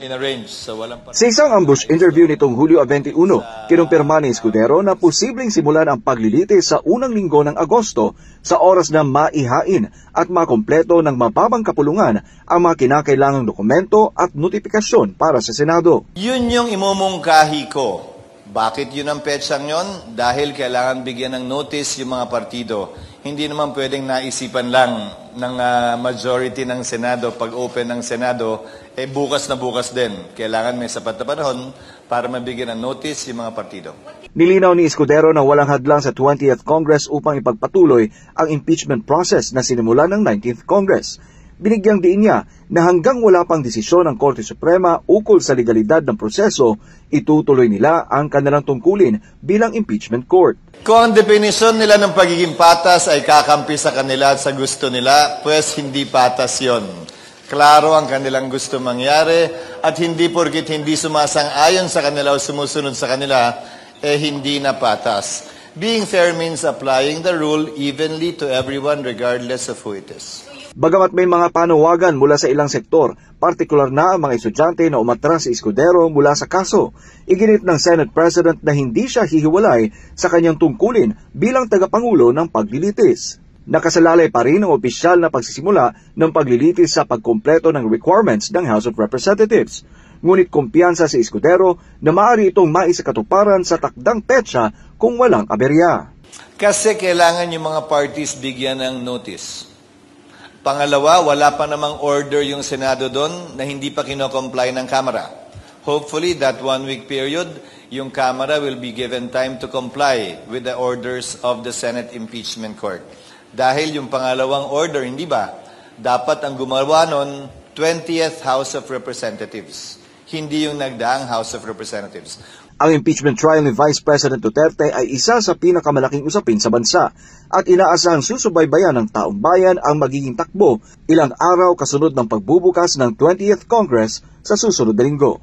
inarrange. So walang Sa isang ambush interview nitong Hulyo 21, kinumpirma ni Escudero na posibleng simulan ang paglilitis sa unang linggo ng Agosto sa oras na maihain at makompleto ng mababang kapulungan ang mga kinakailangang dokumento at notifikasyon para sa Senado. Yun yung imumungkahi ko. Bakit yun ang petsang yun? Dahil kailangan bigyan ng notice yung mga partido. Hindi naman pwedeng naisipan lang ng majority ng Senado, pag open ng Senado, bukas na bukas din. Kailangan may sapat na panahon para mabigyan ng notice yung mga partido. Nilinaw ni Escudero na walang hadlang sa 20th Congress upang ipagpatuloy ang impeachment process na sinimulan ng 19th Congress. Binigyang diin niya na hanggang wala pang desisyon ng Korte Suprema ukol sa legalidad ng proseso, itutuloy nila ang kanilang tungkulin bilang impeachment court. Kung ang definisyon nila ng pagiging patas ay kakampi sa kanila at sa gusto nila, pues hindi patas yon. Klaro ang kanilang gusto mangyari at hindi porkit hindi sumasang-ayon sa kanila o sumusunod sa kanila, hindi na patas. Being fair means applying the rule evenly to everyone regardless of who it is. Bagamat may mga panawagan mula sa ilang sektor, partikular na ang mga estudyante na umatras si Escudero mula sa kaso, iginit ng Senate President na hindi siya hihiwalay sa kanyang tungkulin bilang tagapangulo ng paglilitis. Nakasalalay pa rin ang opisyal na pagsisimula ng paglilitis sa pagkumpleto ng requirements ng House of Representatives. Ngunit kumpiyansa si Escudero na maaari itong maisakatuparan sa takdang petsa kung walang aberya. Kasi kailangan yung mga parties bigyan ng notice. Pangalawa, wala pa namang order yung Senado doon na hindi pa kino-comply ng Kamara. Hopefully, that 1-week period, yung Kamara will be given time to comply with the orders of the Senate Impeachment Court. Dahil yung pangalawang order, hindi ba? Dapat ang gumawa nun 20th House of Representatives. Hindi yung nagdaang House of Representatives. Ang impeachment trial ni Vice President Duterte ay isa sa pinakamalaking usapin sa bansa at inaasahang susubaybayan ng taong bayan ang magiging takbo ilang araw kasunod ng pagbubukas ng 20th Congress sa susunod na linggo.